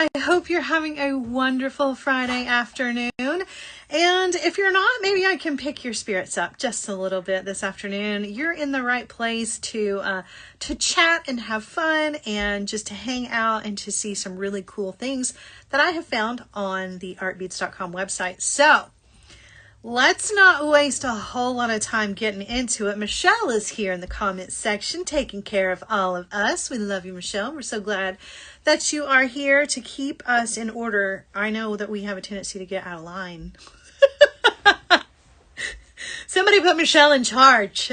I hope you're having a wonderful Friday afternoon. And if you're not, maybe I can pick your spirits up just a little bit this afternoon. You're in the right place to chat and have fun and just to hang out and to see some really cool things that I have found on the artbeats.com website. So let's not waste a whole lot of time getting into it. Michelle is here in the comments section taking care of all of us. We love you, Michelle. We're so glad that you are here to keep us in order. I know that we have a tendency to get out of line. Somebody put Michelle in charge.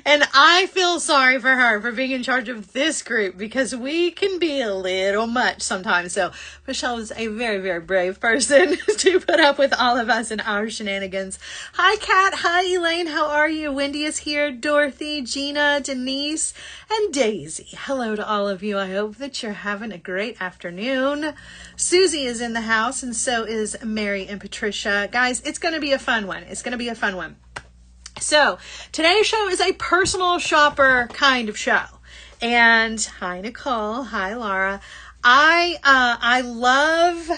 And I feel sorry for her for being in charge of this group because we can be a little much sometimes. So Michelle is a very, very brave person to put up with all of us and our shenanigans. Hi, Kat. Hi, Elaine. How are you? Wendy is here. Dorothy, Gina, Denise, and Daisy. Hello to all of you. I hope that you're having a great afternoon. Susie is in the house, and so is Mary and Patricia. Guys, it's going to be a fun one. It's going to be a fun one. So today's show is a personal shopper kind of show. And hi, Nicole. Hi, Laura. I love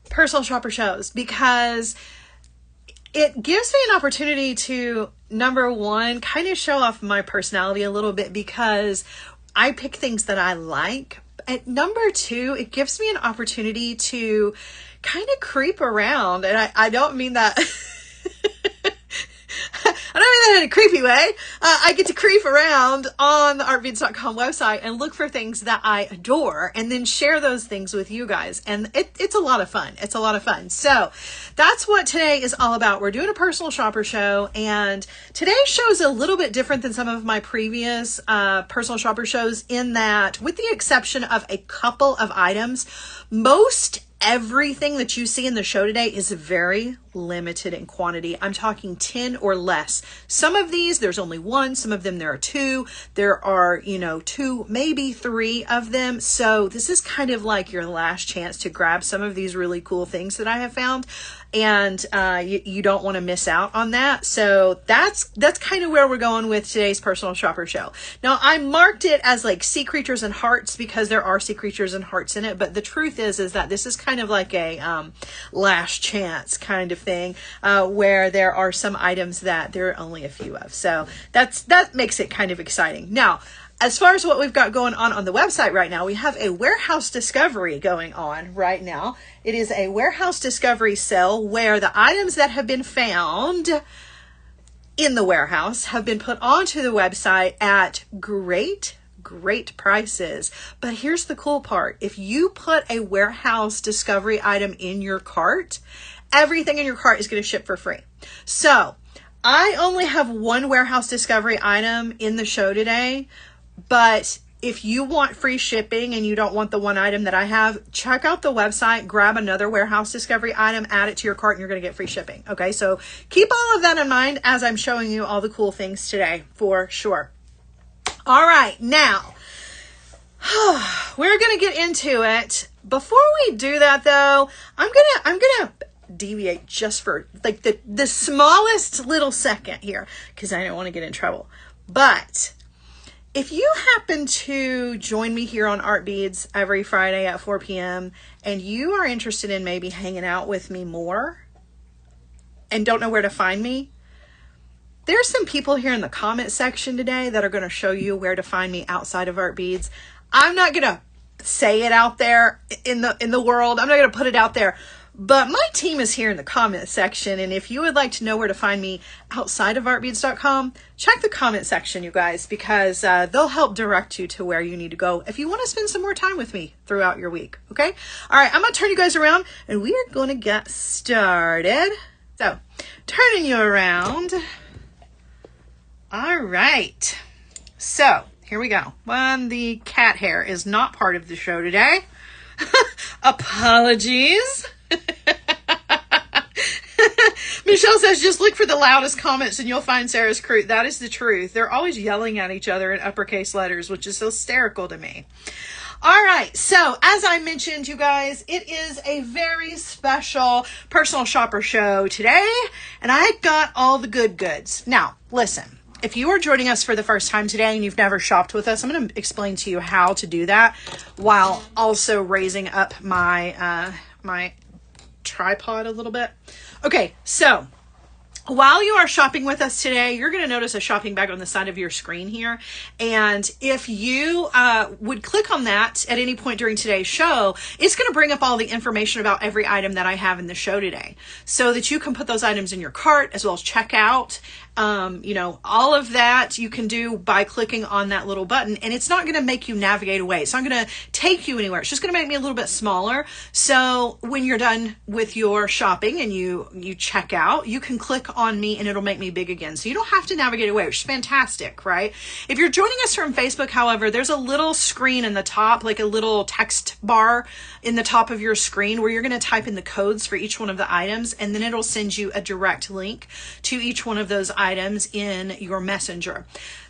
personal shopper shows because it gives me an opportunity to, number one, kind of show off my personality a little bit because I pick things that I like. And number two, it gives me an opportunity to kind of creep around. And I don't mean that... I don't mean that in a creepy way. I get to creep around on the artbeats.com website and look for things that I adore and then share those things with you guys. And it's a lot of fun. It's a lot of fun. So that's what today is all about. We're doing a personal shopper show, and today's show is a little bit different than some of my previous personal shopper shows in that, with the exception of a couple of items, most everything that you see in the show today is very limited in quantity. I'm talking 10 or less. Some of these, there's only one. Some of them, there are two. There are, two, maybe three of them. So this is kind of like your last chance to grab some of these really cool things that I have found. And you don't want to miss out on that. So that's kind of where we're going with today's personal shopper show. Now, I marked it as like sea creatures and hearts because there are sea creatures and hearts in it. But the truth is that this is kind of like a last chance kind of thing where there are some items that there are only a few of. So that makes it kind of exciting. Now, as far as what we've got going on the website right now, we have a warehouse discovery going on right now. It is a warehouse discovery sale where the items that have been found in the warehouse have been put onto the website at great prices. But here's the cool part. If you put a warehouse discovery item in your cart, everything in your cart is going to ship for free. So I only have one warehouse discovery item in the show today. But if you want free shipping and you don't want the one item that I have, check out the website, grab another warehouse discovery item, add it to your cart, and you're going to get free shipping. Okay, so keep all of that in mind as I'm showing you all the cool things today for sure. All right, now we're going to get into it. Before we do that, though, I'm gonna deviate just for like the smallest little second here because I don't want to get in trouble. But if you happen to join me here on Art Beads every Friday at 4 p.m. and you are interested in maybe hanging out with me more and don't know where to find me, there's some people here in the comment section today that are going to show you where to find me outside of Art Beads. I'm not going to say it out there in the world. I'm not going to put it out there. But my team is here in the comment section, and if you would like to know where to find me outside of artbeads.com, check the comment section, you guys, because they'll help direct you to where you need to go if you want to spend some more time with me throughout your week, okay? All right, I'm going to turn you guys around, and we are going to get started. So, turning you around. All right. So, here we go. The cat hair is not part of the show today. Apologies. Michelle says, just look for the loudest comments and you'll find Sarah's crew. That is the truth. They're always yelling at each other in uppercase letters, which is hysterical to me. All right. So as I mentioned, you guys, it is a very special personal shopper show today, and I got all the good goods. Now, listen, if you are joining us for the first time today and you've never shopped with us, I'm going to explain to you how to do that while also raising up my, my tripod a little bit. Okay, so while you are shopping with us today, you're going to notice a shopping bag on the side of your screen here. And if you would click on that at any point during today's show, it's going to bring up all the information about every item that I have in the show today so that you can put those items in your cart as well as check out. You know, all of that you can do by clicking on that little button, and it's not going to make you navigate away. It's not going to take you anywhere. It's just going to make me a little bit smaller. So when you're done with your shopping and you check out, you can click on me and it'll make me big again. So you don't have to navigate away, which is fantastic, right? If you're joining us from Facebook, however, there's a little screen in the top, like a little text bar in the top of your screen where you're going to type in the codes for each one of the items, and then it'll send you a direct link to each one of those items in your messenger.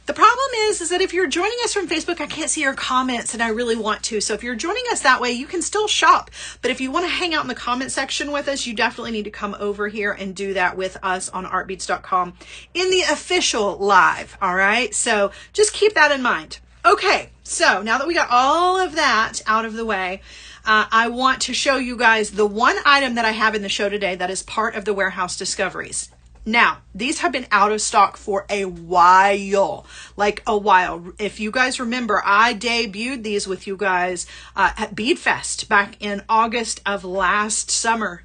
The problem is that if you're joining us from Facebook, I can't see your comments and I really want to. So if you're joining us that way, you can still shop. But if you want to hang out in the comment section with us, you definitely need to come over here and do that with us on artbeats.com in the official live. All right. So just keep that in mind. Okay. So now that we got all of that out of the way, I want to show you guys the one item that I have in the show today that is part of the warehouse discoveries. Now, these have been out of stock for a while, like a while. If you guys remember, I debuted these with you guys at Bead Fest back in August of last summer.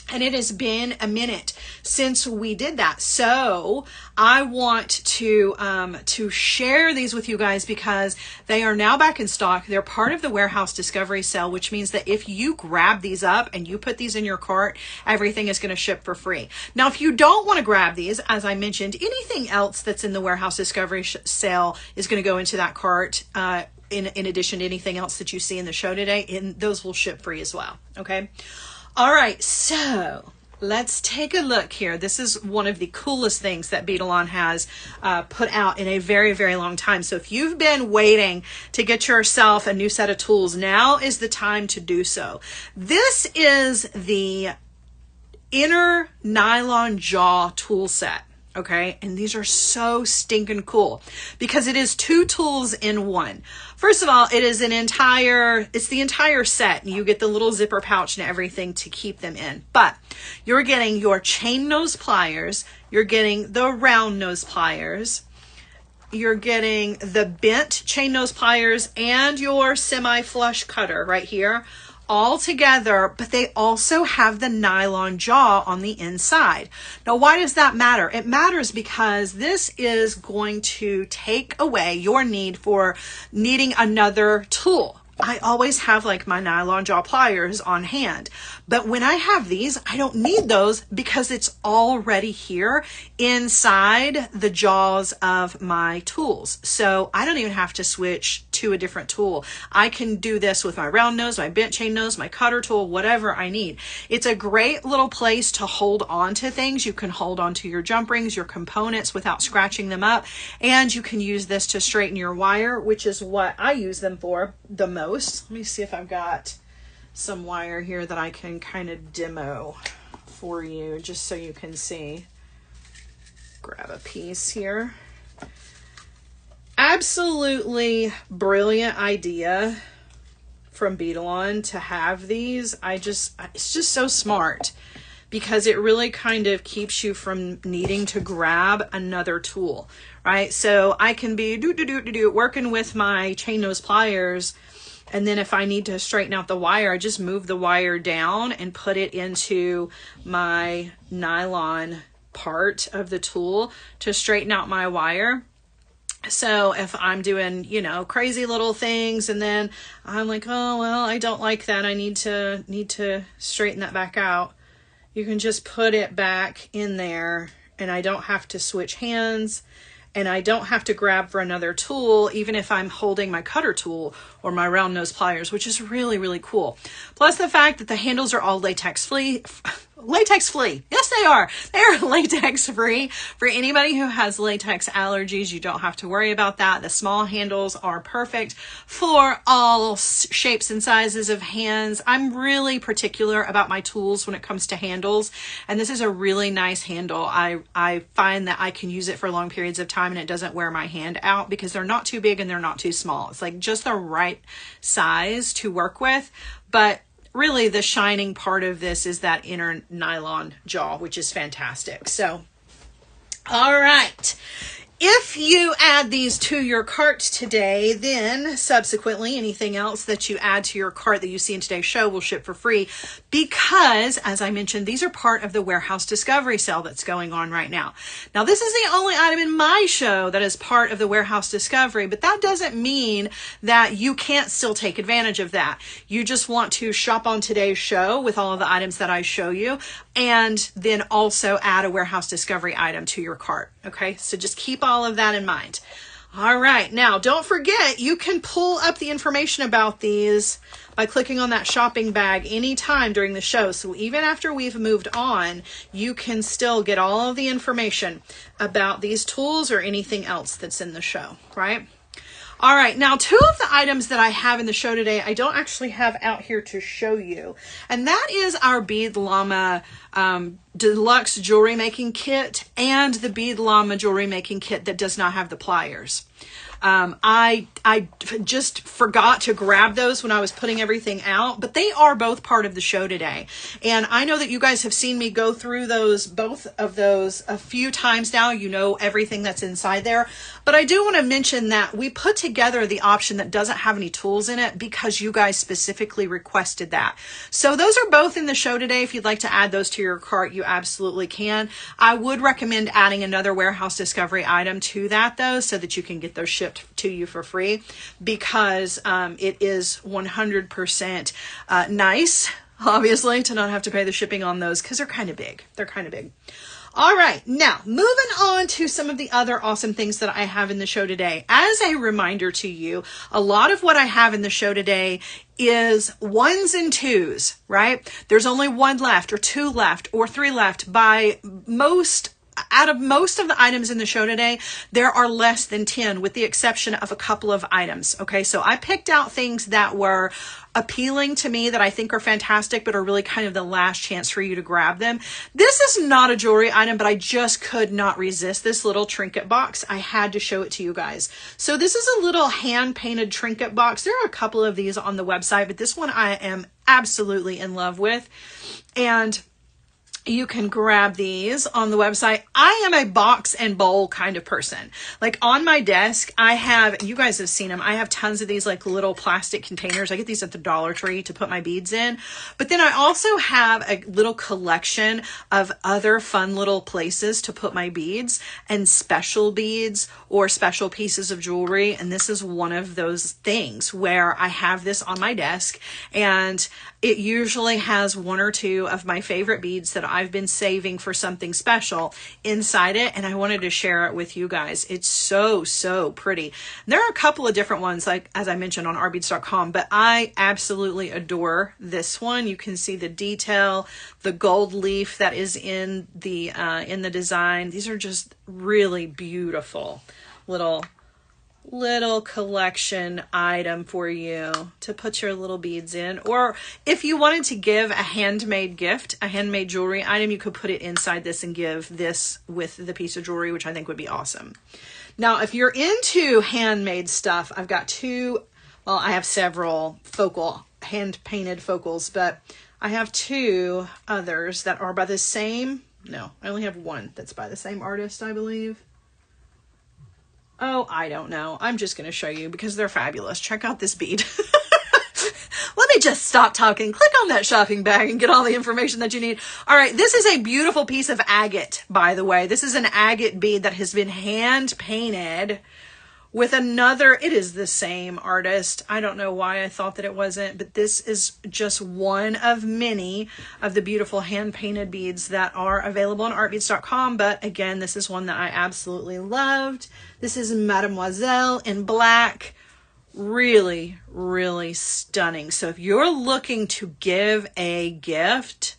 And it has been a minute since we did that. So I want to share these with you guys because they are now back in stock. They're part of the warehouse discovery sale, which means that if you grab these up and you put these in your cart, everything is going to ship for free. Now, if you don't want to grab these, as I mentioned, anything else that's in the warehouse discovery sale is going to go into that cart. In addition to anything else that you see in the show today, and those will ship free as well. Okay. All right, so let's take a look here. This is one of the coolest things that Beadalon has put out in a very, very long time. So if you've been waiting to get yourself a new set of tools, now is the time to do so. This is the inner nylon jaw tool set. Okay, and these are so stinking cool because it is two tools in one. First of all, it is it's the entire set. You get the little zipper pouch and everything to keep them in. But you're getting your chain nose pliers, you're getting the round nose pliers, you're getting the bent chain nose pliers, and your semi-flush cutter right here. All together, but they also have the nylon jaw on the inside. Now, why does that matter? It matters because this is going to take away your need for needing another tool. I always have like my nylon jaw pliers on hand, but when I have these, I don't need those because it's already here inside the jaws of my tools. So I don't even have to switch to a different tool. I can do this with my round nose, my bent chain nose, my cutter tool, whatever I need. It's a great little place to hold on to things. You can hold on to your jump rings, your components without scratching them up. And you can use this to straighten your wire, which is what I use them for the most. Let me see if I've got some wire here that I can kind of demo for you just so you can see. Grab a piece here. Absolutely brilliant idea from Beadalon to have these. It's just so smart because it really kind of keeps you from needing to grab another tool, right? So I can be working with my chain nose pliers, and then if I need to straighten out the wire, I just move the wire down and put it into my nylon part of the tool to straighten out my wire. So if I'm doing, crazy little things and then I'm like, oh, well, I don't like that. I need to straighten that back out. You can just put it back in there and I don't have to switch hands and I don't have to grab for another tool, even if I'm holding my cutter tool or my round nose pliers, which is really, really cool. Plus the fact that the handles are all latex latex free. Yes, they are. They are latex free. For anybody who has latex allergies, you don't have to worry about that. The small handles are perfect for all shapes and sizes of hands. I'm really particular about my tools when it comes to handles, and this is a really nice handle. I find that I can use it for long periods of time and it doesn't wear my hand out because they're not too big and they're not too small. It's like just the right size to work with, but really the shining part of this is that inner nylon jaw, which is fantastic. So, all right. If you add these to your cart today, then subsequently anything else that you add to your cart that you see in today's show will ship for free because, as I mentioned, these are part of the warehouse discovery sale that's going on right now. Now, this is the only item in my show that is part of the warehouse discovery, but that doesn't mean that you can't still take advantage of that. You just want to shop on today's show with all of the items that I show you and then also add a warehouse discovery item to your cart. Okay, so just keep all of that in mind. All right, now don't forget, you can pull up the information about these by clicking on that shopping bag anytime during the show. So even after we've moved on, you can still get all of the information about these tools or anything else that's in the show, right? All right, now 2 of the items that I have in the show today, I don't actually have out here to show you. And that is our Bead Llama Deluxe Jewelry Making Kit and the Bead Llama Jewelry Making Kit that does not have the pliers. I just forgot to grab those when I was putting everything out, but they are both part of the show today. And I know that you guys have seen me go through those, both of those a few times now. You know everything that's inside there, but I do want to mention that we put together the option that doesn't have any tools in it because you guys specifically requested that. So those are both in the show today. If you'd like to add those to your cart, you absolutely can. I would recommend adding another warehouse discovery item to that though, so that you can get those shipped to you for free because it is 100% nice, obviously, to not have to pay the shipping on those because they're kind of big. They're kind of big. All right, now moving on to some of the other awesome things that I have in the show today. As a reminder to you, a lot of what I have in the show today is 1s and 2s, right? There's only 1 left or 2 left or 3 left by most. Out of most of the items in the show today, there are less than 10 with the exception of a couple of items. Okay, so I picked out things that were appealing to me that I think are fantastic, but are really kind of the last chance for you to grab them. This is not a jewelry item, but I just could not resist this little trinket box. I had to show it to you guys. So this is a little hand-painted trinket box. There are a couple of these on the website, but this one I am absolutely in love with. And you can grab these on the website. I am a box and bowl kind of person. Like on my desk, I have, you guys have seen them, I have tons of these like little plastic containers. I get these at the Dollar Tree to put my beads in. But then I also have a little collection of other fun little places to put my beads and special beads or special pieces of jewelry. And this is one of those things where I have this on my desk and it usually has 1 or 2 of my favorite beads that I've been saving for something special inside it, and I wanted to share it with you guys. It's so, so pretty. There are a couple of different ones, like as I mentioned on rbeads.com, but I absolutely adore this one. You can see the detail, the gold leaf that is in the design. These are just really beautiful little collection item for you to put your little beads in. Or if you wanted to give a handmade gift, a handmade jewelry item, you could put it inside this and give this with the piece of jewelry, which I think would be awesome. Now, if you're into handmade stuff, I've got 2, well, I have several hand-painted focals, but I have 2 others that are by the same, no, I only have 1 that's by the same artist, I believe. Oh, I don't know. I'm just going to show you because they're fabulous. Check out this bead. Let me just stop talking. Click on that shopping bag and get all the information that you need. All right, this is a beautiful piece of agate, by the way. This is an agate bead that has been hand painted with another, it is the same artist. I don't know why I thought that it wasn't, but this is just one of many of the beautiful hand-painted beads that are available on artbeads.com. But again, this is one that I absolutely loved. This is Mademoiselle in black. Really, really stunning. So if you're looking to give a gift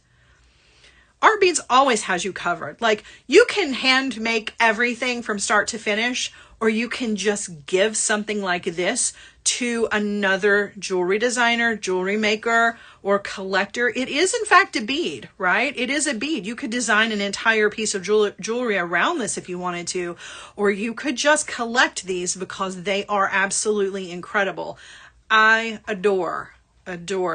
Art Beads always has you covered. Like, you can hand make everything from start to finish, or you can just give something like this to another jewelry designer, jewelry maker, or collector. It is in fact a bead, right? It is a bead. You could design an entire piece of jewelry around this if you wanted to, or you could just collect these because they are absolutely incredible. I adore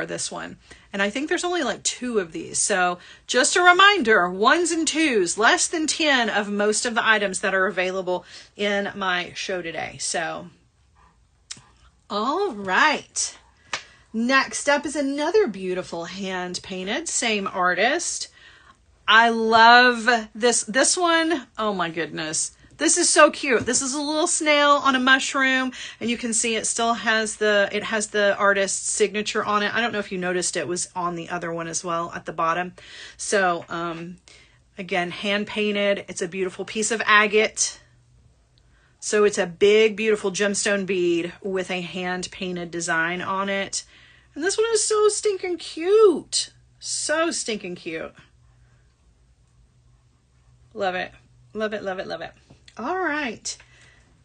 this one. And I think there's only like 2 of these. So just a reminder, 1s and 2s, less than 10 of most of the items that are available in my show today. So, all right. Next up is another beautiful hand painted, same artist. I love this one. Oh my goodness. This is so cute. This is a little snail on a mushroom, and you can see it still has the artist's signature on it. I don't know if you noticed it was on the other one as well at the bottom. So, again, hand painted. It's a beautiful piece of agate. So it's a big, beautiful gemstone bead with a hand painted design on it. And this one is so stinking cute. So stinking cute. Love it. Love it, love it, love it. All right.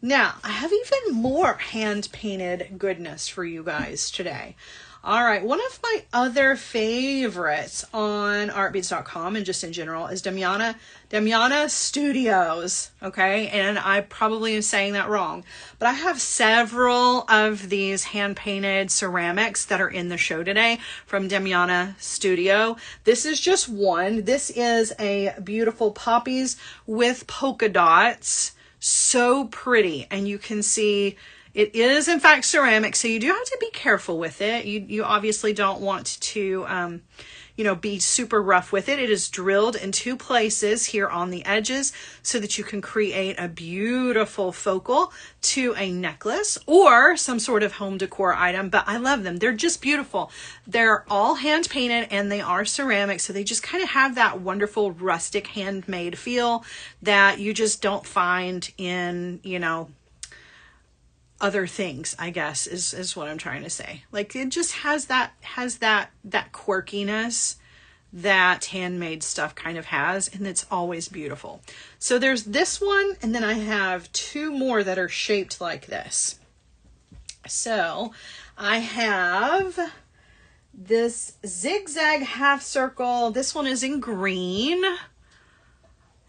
Now, I have even more hand painted goodness for you guys today. All right. One of my other favorites on artbeads.com and just in general is Damiana Studios. Okay. And I probably am saying that wrong, but I have several of these hand painted ceramics that are in the show today from Damiana Studio. This is just one. This is a beautiful poppies with polka dots. So pretty. And you can see it is in fact ceramic, so you do have to be careful with it. You obviously don't want to, be super rough with it. It is drilled in 2 places here on the edges so that you can create a beautiful focal to a necklace or some sort of home decor item. But I love them. They're just beautiful. They're all hand painted and they are ceramic, so they just kind of have that wonderful rustic handmade feel that you just don't find in, other things, I guess, is what I'm trying to say. Like, it just has that quirkiness that handmade stuff kind of has, and it's always beautiful. So there's this one, and then I have 2 more that are shaped like this. So I have this zigzag half circle. This one is in green.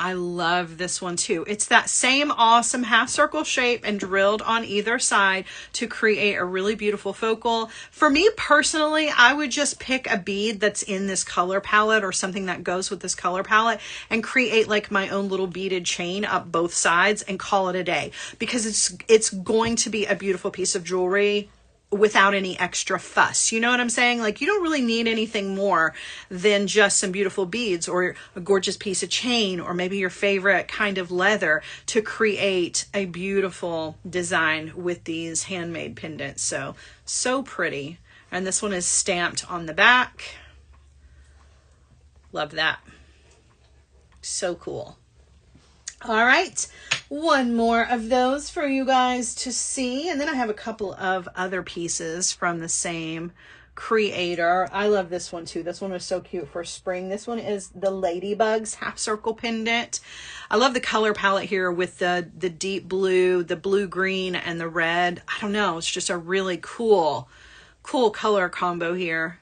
I love this one too. It's that same awesome half circle shape and drilled on either side to create a really beautiful focal. For me personally, I would just pick a bead that's in this color palette or something that goes with this color palette and create like my own little beaded chain up both sides and call it a day, because it's going to be a beautiful piece of jewelry without any extra fuss. You know what I'm saying? Like, you don't really need anything more than just some beautiful beads or a gorgeous piece of chain or maybe your favorite kind of leather to create a beautiful design with these handmade pendants. So pretty. And this one is stamped on the back. Love that. So cool. All right, one more of those for you guys to see. And then I have a couple of other pieces from the same creator. I love this one too. This one was so cute for spring. This one is the Ladybugs half circle pendant. I love the color palette here with the deep blue, the blue green, and the red. I don't know. It's just a really cool color combo here.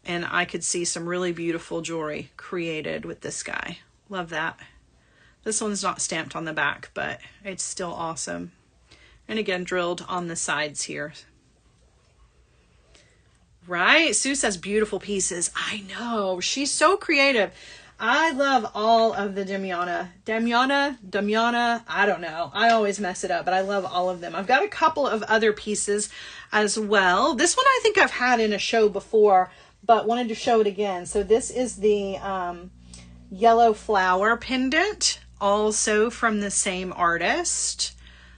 And I could see some really beautiful jewelry created with this guy. Love that. This one's not stamped on the back, but it's still awesome. And again, drilled on the sides here. Right? Sue says beautiful pieces. I know. She's so creative. I love all of the Damiana. I don't know. I always mess it up, but I love all of them. I've got a couple of other pieces as well. This one I think I've had in a show before, but wanted to show it again. So this is the yellow flower pendant. Also from the same artist.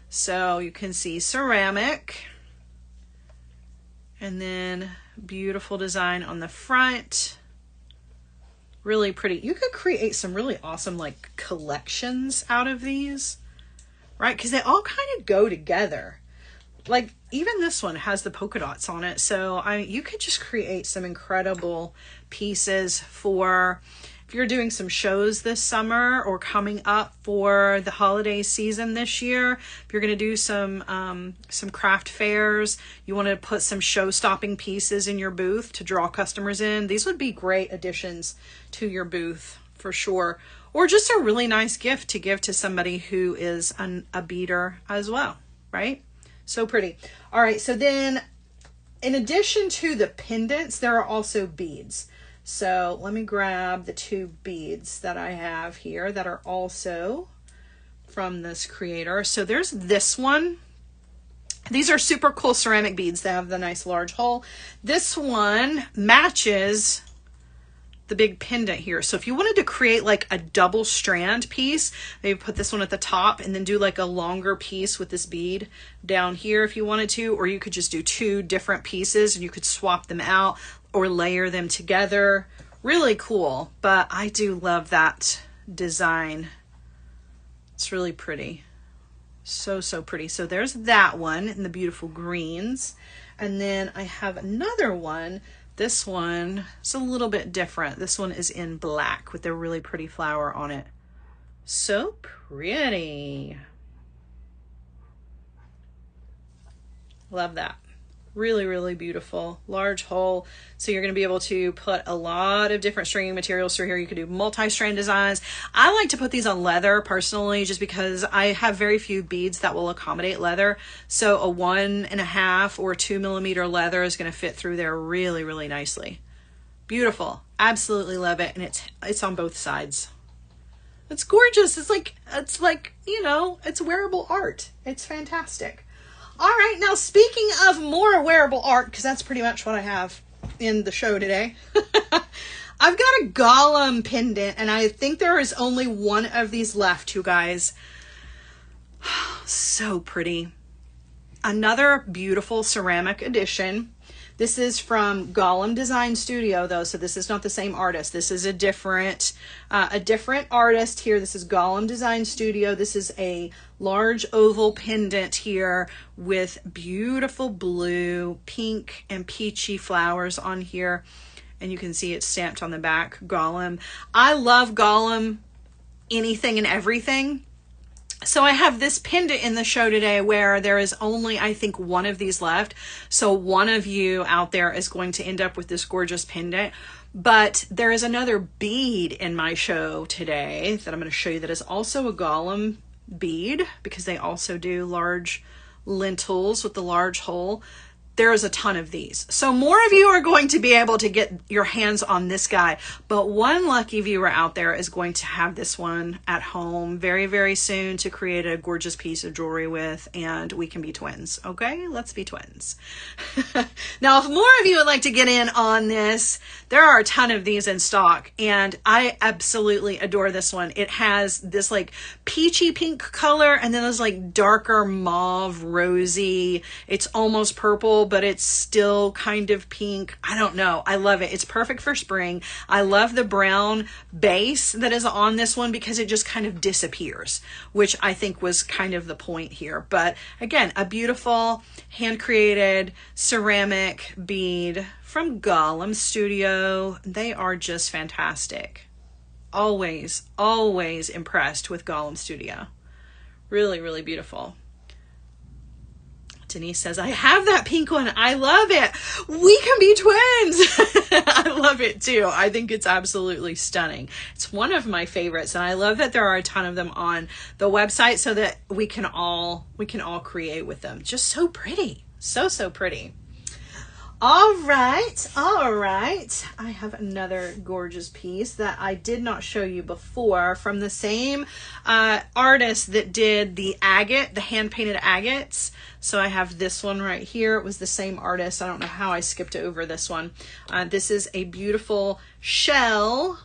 So you can see ceramic. And then beautiful design on the front. Really pretty. You could create some really awesome like collections out of these. Right? Because they all kind of go together. Like even this one has the polka dots on it. So you could just create some incredible pieces for if you're doing some shows this summer or coming up for the holiday season this year, if you're going to do some craft fairs, you want to put some show-stopping pieces in your booth to draw customers in, these would be great additions to your booth for sure. Or just a really nice gift to give to somebody who is a beader as well, right? So pretty. All right, so then in addition to the pendants, there are also beads. So let me grab the 2 beads that I have here that are also from this creator. So there's this one. These are super cool ceramic beads. They have the nice large hole. This one matches the big pendant here. So if you wanted to create like a double strand piece, maybe put this one at the top and then do like a longer piece with this bead down here if you wanted to, or you could just do 2 different pieces and you could swap them out or layer them together. Really cool, but I do love that design. It's really pretty. So pretty. So there's that one in the beautiful greens. And then I have another one. This one is a little bit different. This one is in black with a really pretty flower on it. So pretty. Love that. Really, really beautiful. Large hole. So you're going to be able to put a lot of different stringing materials through here. You could do multi-strand designs. I like to put these on leather personally, just because I have very few beads that will accommodate leather. So a 1.5 or 2 millimeter leather is going to fit through there really, really nicely. Beautiful. Absolutely love it. And it's on both sides. It's gorgeous. It's like, you know, it's wearable art. It's fantastic. All right, now speaking of more wearable art, because that's pretty much what I have in the show today, I've got a golem pendant, and I think there is only one of these left, you guys. So pretty. Another beautiful ceramic edition. This is from Golem Design Studio, though, so this is not the same artist. This is a different artist here. This is Golem Design Studio. This is a large oval pendant here with beautiful blue, pink, and peachy flowers on here. And you can see it's stamped on the back, Golem. I love Golem, anything and everything. So I have this pendant in the show today where there is only, I think, one of these left. So one of you out there is going to end up with this gorgeous pendant. But there is another bead in my show today that I'm going to show you that is also a golem bead, because they also do large lentils with the large hole. There is a ton of these. So more of you are going to be able to get your hands on this guy, but one lucky viewer out there is going to have this one at home very, very soon to create a gorgeous piece of jewelry with, and we can be twins. Okay, let's be twins. Now, if more of you would like to get in on this, there are a ton of these in stock, and I absolutely adore this one. It has this like peachy pink color, and then there's like darker mauve, rosy. It's almost purple, but it's still kind of pink. I don't know. I love it. It's perfect for spring. I love the brown base that is on this one because it just kind of disappears, which I think was kind of the point here. But again, a beautiful hand-created ceramic bead from Golem Studio. They are just fantastic. Always, always impressed with Golem Studio. Really, really beautiful. Denise says, I have that pink one. I love it. We can be twins. I love it too. I think it's absolutely stunning. It's one of my favorites. And I love that there are a ton of them on the website so that we can all create with them. Just so pretty. So pretty. All right. I have another gorgeous piece that I did not show you before from the same artist that did the agate, the hand-painted agates. So I have this one right here. It was the same artist. I don't know how I skipped over this one. This is a beautiful shell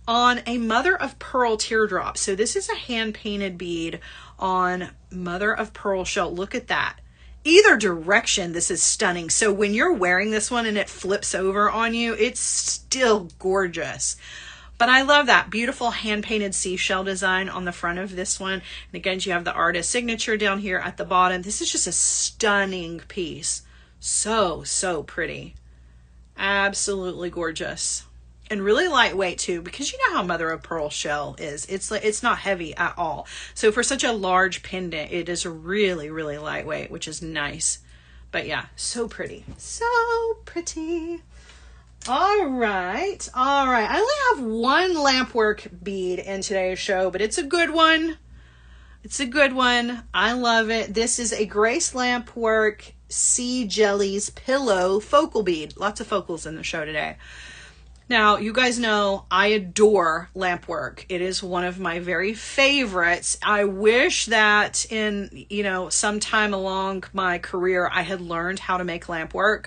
on a mother of pearl teardrop. So this is a hand-painted bead on mother of pearl shell. Look at that. Either direction, this is stunning. So when you're wearing this one and it flips over on you, it's still gorgeous. But I love that beautiful hand-painted seashell design on the front of this one. And again, you have the artist signature down here at the bottom. This is just a stunning piece. So pretty. Absolutely gorgeous. And really lightweight too, because you know how mother of pearl shell is. It's not heavy at all. So for such a large pendant, it is really, really lightweight, which is nice. But yeah, so pretty. So pretty. All right. I only have one lampwork bead in today's show, but it's a good one. It's a good one. I love it. This is a Grace Lampwork Sea Jellies Pillow focal bead. Lots of focals in the show today. Now, you guys know I adore lampwork. It is one of my very favorites. I wish that in, sometime along my career, I had learned how to make lampwork.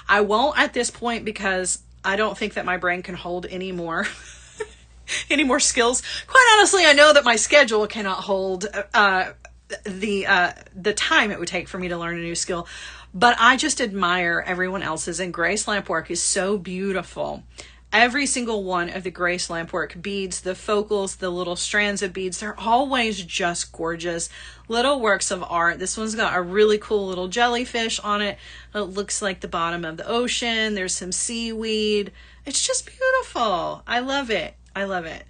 I won't at this point because I don't think that my brain can hold any more skills. Quite honestly, I know that my schedule cannot hold the time it would take for me to learn a new skill. But I just admire everyone else's, and Grace Lampwork is so beautiful. Every single one of the Grace Lampwork beads, the focals, the little strands of beads, they're always just gorgeous little works of art. This one's got a really cool little jellyfish on it. It looks like the bottom of the ocean. There's some seaweed. It's just beautiful. I love it. I love it.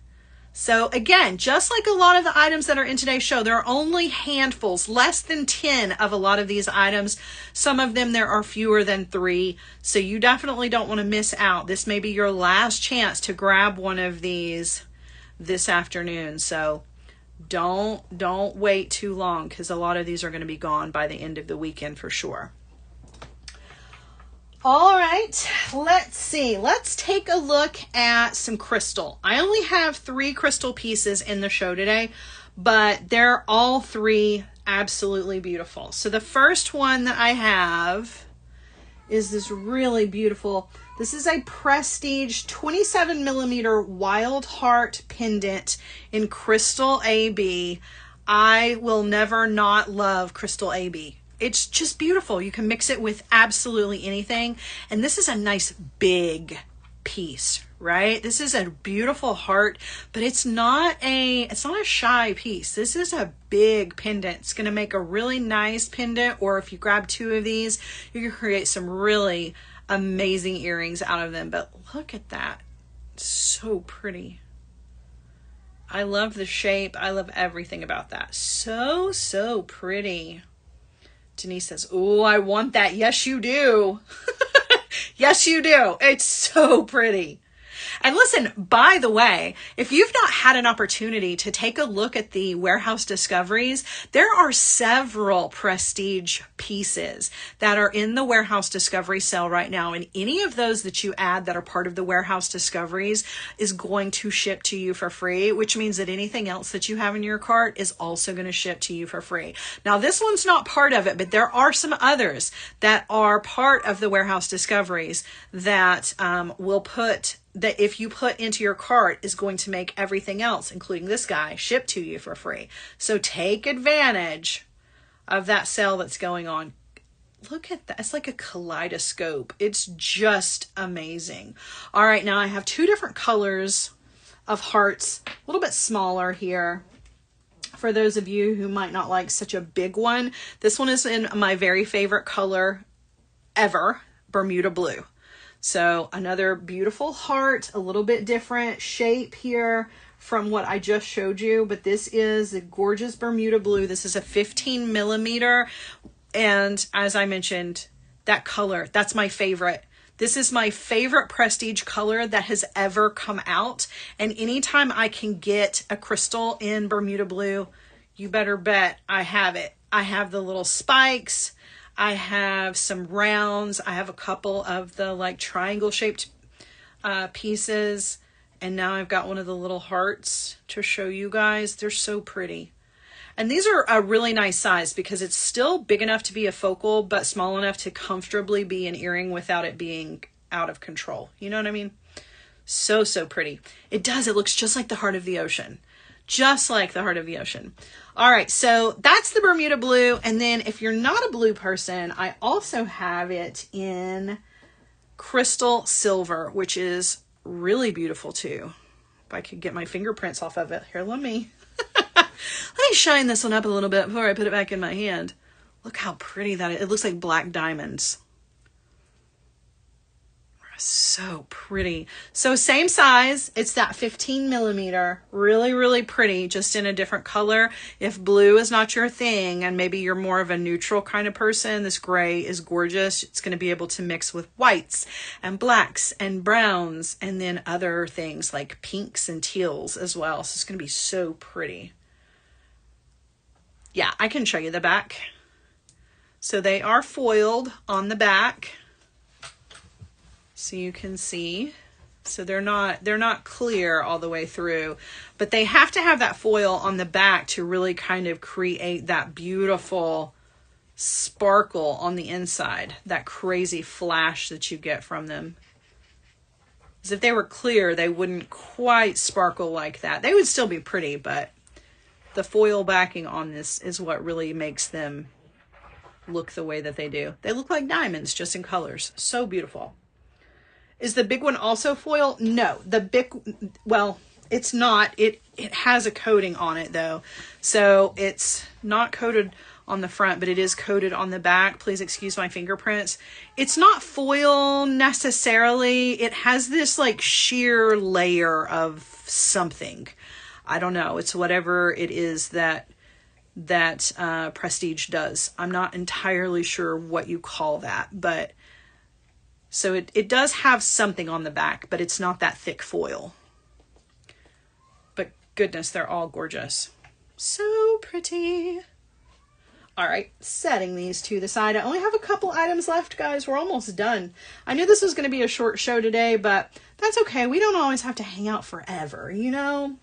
So again, just like a lot of the items that are in today's show, there are only handfuls, less than 10 of a lot of these items. Some of them there are fewer than 3. So you definitely don't want to miss out. This may be your last chance to grab one of these this afternoon. So don't wait too long, because a lot of these are going to be gone by the end of the weekend for sure. All right, let's see. Let's take a look at some crystal. I only have 3 crystal pieces in the show today, but they're all 3 absolutely beautiful. So the first one that I have is this really beautiful, this is a prestige 27 millimeter Wild Heart pendant in crystal AB. I will never not love crystal AB. It's just beautiful. You can mix it with absolutely anything. And this is a nice big piece, right? This is a beautiful heart, but it's not a shy piece. This is a big pendant. It's going to make a really nice pendant, or if you grab 2 of these, you can create some really amazing earrings out of them. But look at that. It's so pretty. I love the shape. I love everything about that. So pretty. Denise says, "Oh, I want that." Yes, you do. Yes, you do. It's so pretty. And listen, by the way, if you've not had an opportunity to take a look at the Warehouse Discoveries, there are several prestige pieces that are in the Warehouse Discovery sale right now. And any of those that you add that are part of the Warehouse Discoveries is going to ship to you for free, which means that anything else that you have in your cart is also going to ship to you for free. Now, this one's not part of it, but there are some others that are part of the Warehouse Discoveries that that if you put into your cart is going to make everything else, including this guy, ship to you for free. So take advantage of that sale that's going on. Look at that. It's like a kaleidoscope. It's just amazing. All right, now I have 2 different colors of hearts, a little bit smaller here. For those of you who might not like such a big one, this one is in my very favorite color ever, Bermuda blue. So another beautiful heart, a little bit different shape here from what I just showed you, but this is a gorgeous Bermuda blue. This is a 15 millimeter. And as I mentioned, that color, that's my favorite. This is my favorite prestige color that has ever come out. And anytime I can get a crystal in Bermuda blue, you better bet I have it. I have the little spikes. I have some rounds. I have a couple of the like triangle shaped pieces. And now I've got one of the little hearts to show you guys. They're so pretty. And these are a really nice size because it's still big enough to be a focal, but small enough to comfortably be an earring without it being out of control. You know what I mean? So pretty. It does. It looks just like the heart of the ocean. Just like the heart of the ocean. All right, so that's the Bermuda blue. And then if you're not a blue person, I also have it in crystal silver, which is really beautiful too. If I could get my fingerprints off of it. Here, let me shine this one up a little bit before I put it back in my hand. Look how pretty that is. It looks like black diamonds. So pretty. So same size. It's that 15 millimeter. Really, really pretty, just in a different color. If blue is not your thing and maybe you're more of a neutral kind of person, this gray is gorgeous. It's going to be able to mix with whites and blacks and browns and then other things like pinks and teals as well. So it's going to be so pretty. Yeah, I can show you the back. So they are foiled on the back. So you can see, so they're not clear all the way through, but they have to have that foil on the back to really kind of create that beautiful sparkle on the inside, that crazy flash that you get from them. Because if they were clear, they wouldn't quite sparkle like that. They would still be pretty, but the foil backing on this is what really makes them look the way that they do. They look like diamonds, just in colors. So beautiful. Is the big one also foil? No, the big, well, it's not. It has a coating on it though. So it's not coated on the front, but it is coated on the back. Please excuse my fingerprints. It's not foil necessarily. It has this like sheer layer of something. I don't know. It's whatever it is that Prestige does. I'm not entirely sure what you call that, but so it does have something on the back, but it's not that thick foil. But goodness, they're all gorgeous. So pretty. All right, setting these to the side. I only have a couple items left, guys. We're almost done. I knew this was going to be a short show today, but that's okay. We don't always have to hang out forever, you know?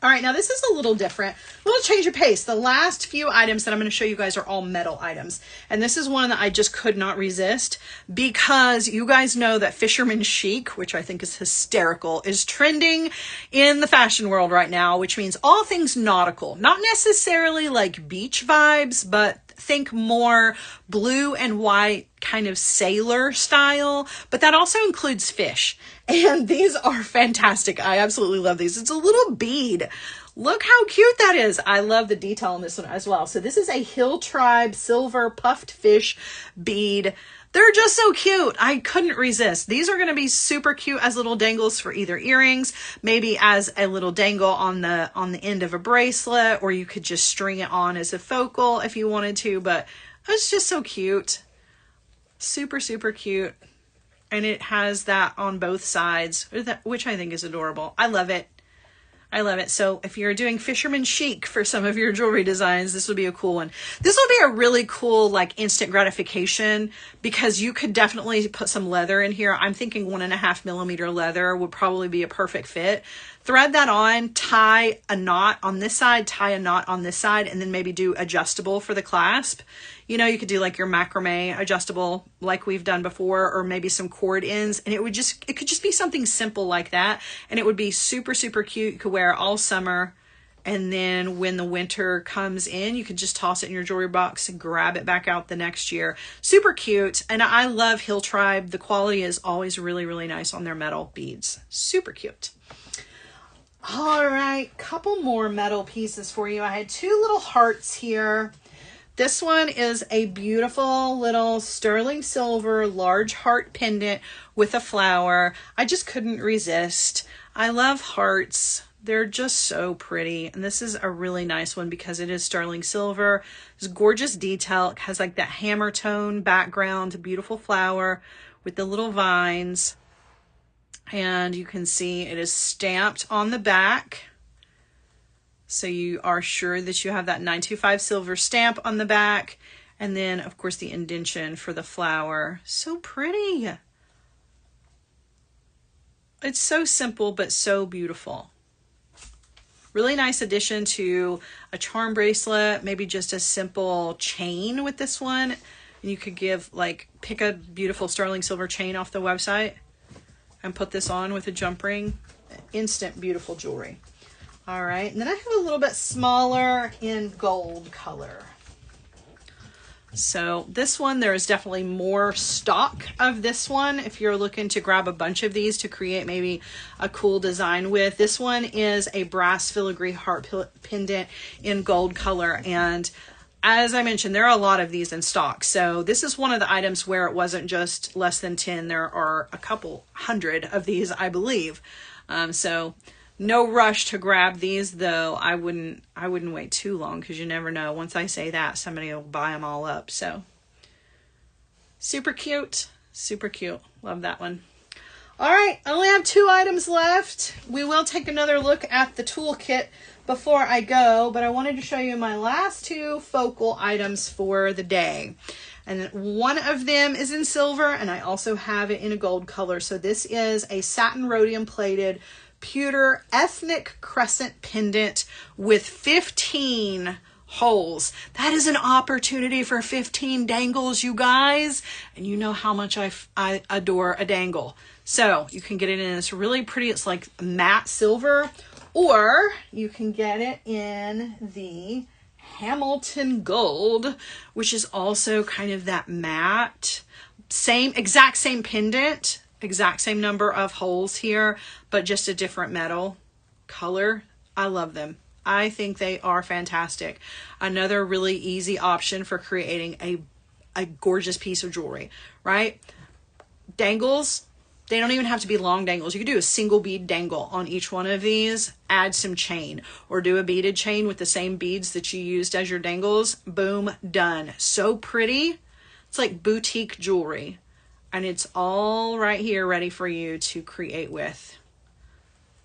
All right, now this is a little different, a little change of pace. The last few items that I'm going to show you guys are all metal items. And this is one that I just could not resist because you guys know that fisherman chic, which I think is hysterical, is trending in the fashion world right now, which means all things nautical. Not necessarily like beach vibes, but think more blue and white kind of sailor style, but that also includes fish. And these are fantastic. I absolutely love these. It's a little bead. Look how cute that is. I love the detail on this one as well. So this is a Hill Tribe silver puffed fish bead. They're just so cute. I couldn't resist. These are going to be super cute as little dangles for either earrings, maybe as a little dangle on the end of a bracelet, or you could just string it on as a focal if you wanted to, but it's just so cute. Super, super cute. And it has that on both sides, which I think is adorable. I love it. I love it. So if you're doing fisherman chic for some of your jewelry designs, this would be a cool one. This would be a really cool, like, instant gratification because you could definitely put some leather in here. I'm thinking 1.5 millimeter leather would probably be a perfect fit. Thread that on, tie a knot on this side, tie a knot on this side, and then maybe do adjustable for the clasp. You know, you could do like your macrame adjustable like we've done before, or maybe some cord ends, and it could just be something simple like that, and it would be super, super cute. You could wear it all summer, and then when the winter comes in, you could just toss it in your jewelry box and grab it back out the next year. Super cute, and I love Hill Tribe. The quality is always really, really nice on their metal beads. Super cute. All right, couple more metal pieces for you. I had two little hearts here. This one is a beautiful little sterling silver large heart pendant with a flower. I just couldn't resist. I love hearts. They're just so pretty. And this is a really nice one because it is sterling silver. It's gorgeous detail. It has like that hammer tone background, beautiful flower with the little vines. And you can see it is stamped on the back. So you are sure that you have that 925 silver stamp on the back. And then, of course, the indentation for the flower. So pretty. It's so simple, but so beautiful. Really nice addition to a charm bracelet, maybe just a simple chain with this one. And you could pick a beautiful sterling silver chain off the website and put this on with a jump ring. Instant beautiful jewelry. All right, and then I have a little bit smaller in gold color. So this one, there is definitely more stock of this one if you're looking to grab a bunch of these to create maybe a cool design with. This one is a brass filigree heart pendant in gold color, and as I mentioned, there are a lot of these in stock. So this is one of the items where it wasn't just less than 10. There are a couple hundred of these, I believe. So no rush to grab these, though. I wouldn't wait too long, because you never know. Once I say that, somebody will buy them all up. So super cute. Super cute. Love that one. All right, I only have 2 items left. We will take another look at the toolkit before I go, but I wanted to show you my last 2 focal items for the day. And one of them is in silver, and I also have it in a gold color. So this is a satin rhodium plated pewter ethnic crescent pendant with 15 holes. That is an opportunity for 15 dangles, you guys. And you know how much I adore a dangle. So you can get it in this really pretty, it's like matte silver, or you can get it in the Hamilton gold, which is also kind of that matte, exact same pendant, exact same number of holes here, but just a different metal color. I love them. I think they are fantastic. Another really easy option for creating a gorgeous piece of jewelry, right? Dangles, they don't even have to be long dangles. You could do a single bead dangle on each one of these, add some chain, or do a beaded chain with the same beads that you used as your dangles. Boom, done. So pretty. It's like boutique jewelry. And it's all right here ready for you to create with.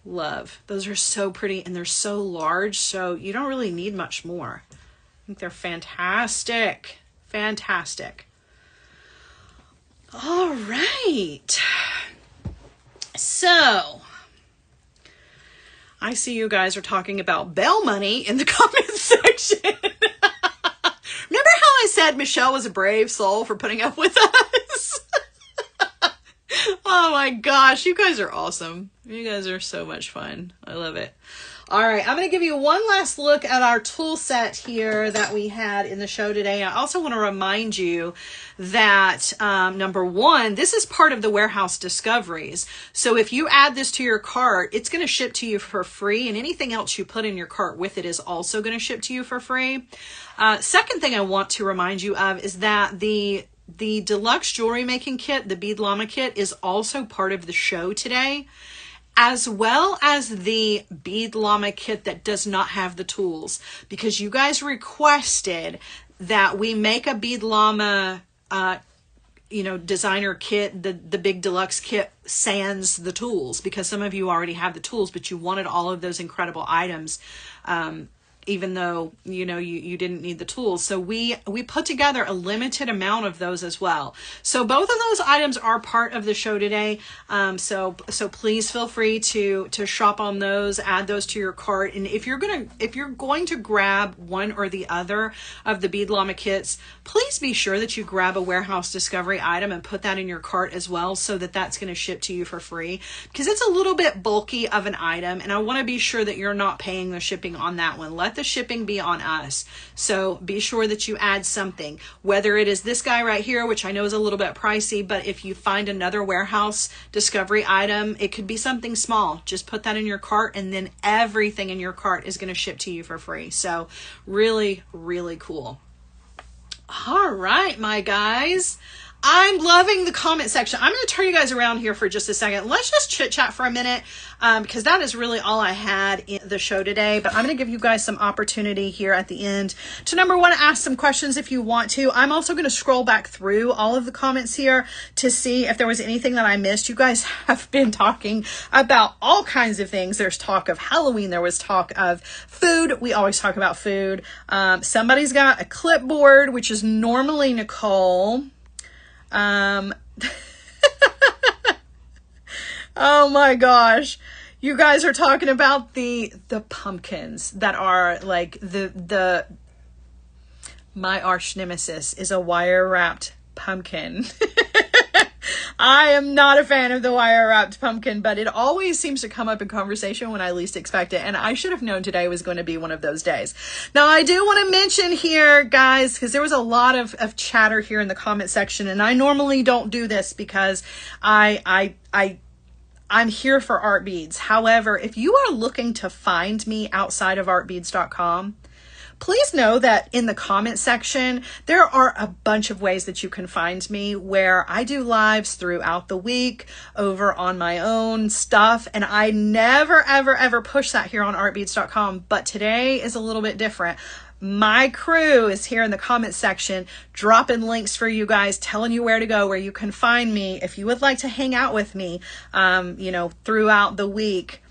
Love. Those are so pretty, and they're so large, so you don't really need much more. I think they're fantastic. Fantastic. All right. So, I see you guys are talking about bail money in the comments section. Remember how I said Michelle was a brave soul for putting up with us? Oh my gosh, you guys are awesome. You guys are so much fun. I love it. All right, I'm going to give you one last look at our tool set here that we had in the show today. I also want to remind you that, number one, this is part of the Warehouse Discoveries. So if you add this to your cart, it's going to ship to you for free, and anything else you put in your cart with it is also going to ship to you for free. Second thing I want to remind you of is that the deluxe jewelry making kit, the Bead Llama kit, is also part of the show today, as well as the Bead Llama kit that does not have the tools, because you guys requested that we make a Bead Llama designer kit, the big deluxe kit sans the tools, because some of you already have the tools, but you wanted all of those incredible items, even though, you didn't need the tools. So we put together a limited amount of those as well. So both of those items are part of the show today. So please feel free to shop on those, add those to your cart. And if you're going to grab one or the other of the Bead Llama kits, please be sure that you grab a Warehouse Discovery item and put that in your cart as well, so that that's going to ship to you for free, because it's a little bit bulky of an item, and I want to be sure that you're not paying the shipping on that one. Let the shipping be on us. So be sure that you add something, whether it is this guy right here, which I know is a little bit pricey, but if you find another Warehouse Discovery item, it could be something small. Just put that in your cart, and then everything in your cart is going to ship to you for free. So really, really cool. All right, my guys. I'm loving the comment section. I'm going to turn you guys around here for just a second. Let's just chit chat for a minute, because that is really all I had in the show today. But I'm going to give you guys some opportunity here at the end to, number one, ask some questions if you want to. I'm also going to scroll back through all of the comments here to see if there was anything that I missed. You guys have been talking about all kinds of things. There's talk of Halloween. There was talk of food. We always talk about food. Somebody's got a clipboard, which is normally Nicole. Oh my gosh, you guys are talking about the pumpkins that are like my arch nemesis is a wire wrapped pumpkin. I am not a fan of the wire wrapped pumpkin, but it always seems to come up in conversation when I least expect it. And I should have known today was going to be one of those days. Now, I do want to mention here, guys, because there was a lot of chatter here in the comment section, and I normally don't do this because I'm here for art beads. However, if you are looking to find me outside of artbeads.com, Please know that in the comment section, there are a bunch of ways that you can find me where I do lives throughout the week over on my own stuff. And I never, ever, ever push that here on artbeads.com. But today is a little bit different. My crew is here in the comment section, dropping links for you guys, telling you where to go, where you can find me. If you would like to hang out with me, throughout the week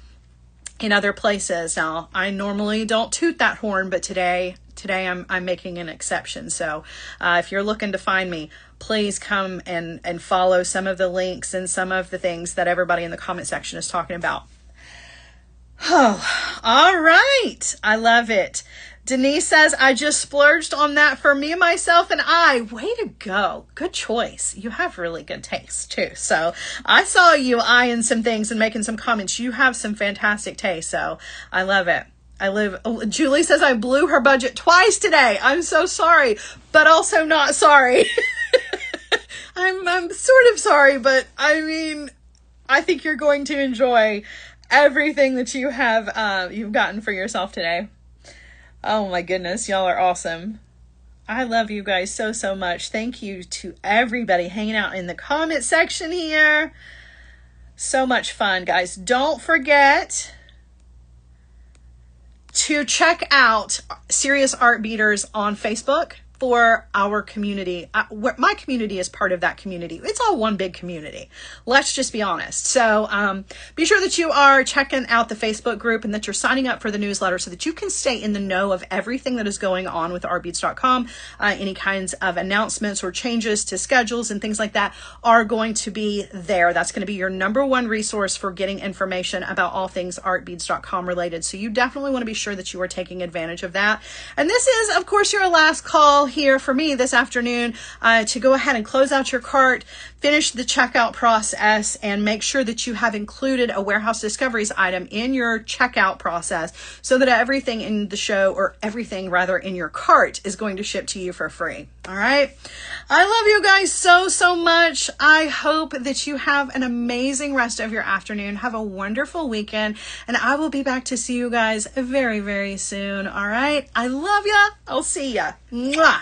in other places. Now, I normally don't toot that horn, but today I'm making an exception. So if you're looking to find me, please come and follow some of the links and some of the things that everybody in the comment section is talking about. Oh, all right. I love it. Denise says, I just splurged on that for me, myself, and I. Way to go. Good choice. You have really good taste, too. So I saw you eyeing some things and making some comments. You have some fantastic taste, so I love it. Julie says, I blew her budget twice today. I'm so sorry, but also not sorry. I'm sort of sorry, but I mean, I think you're going to enjoy everything that you have, you've gotten for yourself today. Oh my goodness, y'all are awesome. I love you guys so, so much. Thank you to everybody hanging out in the comment section here. So much fun, guys. Don't forget to check out Serious Art Beaters on Facebook for our community. My community is part of that community. It's all one big community. Let's just be honest. So be sure that you are checking out the Facebook group and that you're signing up for the newsletter so that you can stay in the know of everything that is going on with artbeads.com. Any kinds of announcements or changes to schedules and things like that are going to be there. That's going to be your number one resource for getting information about all things artbeads.com related. So you definitely want to be sure that you are taking advantage of that. And this is, of course, your last call here for me this afternoon to go ahead and close out your cart, finish the checkout process, and make sure that you have included a Warehouse Discoveries item in your checkout process so that everything in the show, or everything rather in your cart, is going to ship to you for free. All right. I love you guys so, so much. I hope that you have an amazing rest of your afternoon. Have a wonderful weekend, and I will be back to see you guys very, very soon. All right. I love ya. I'll see ya. Mwah.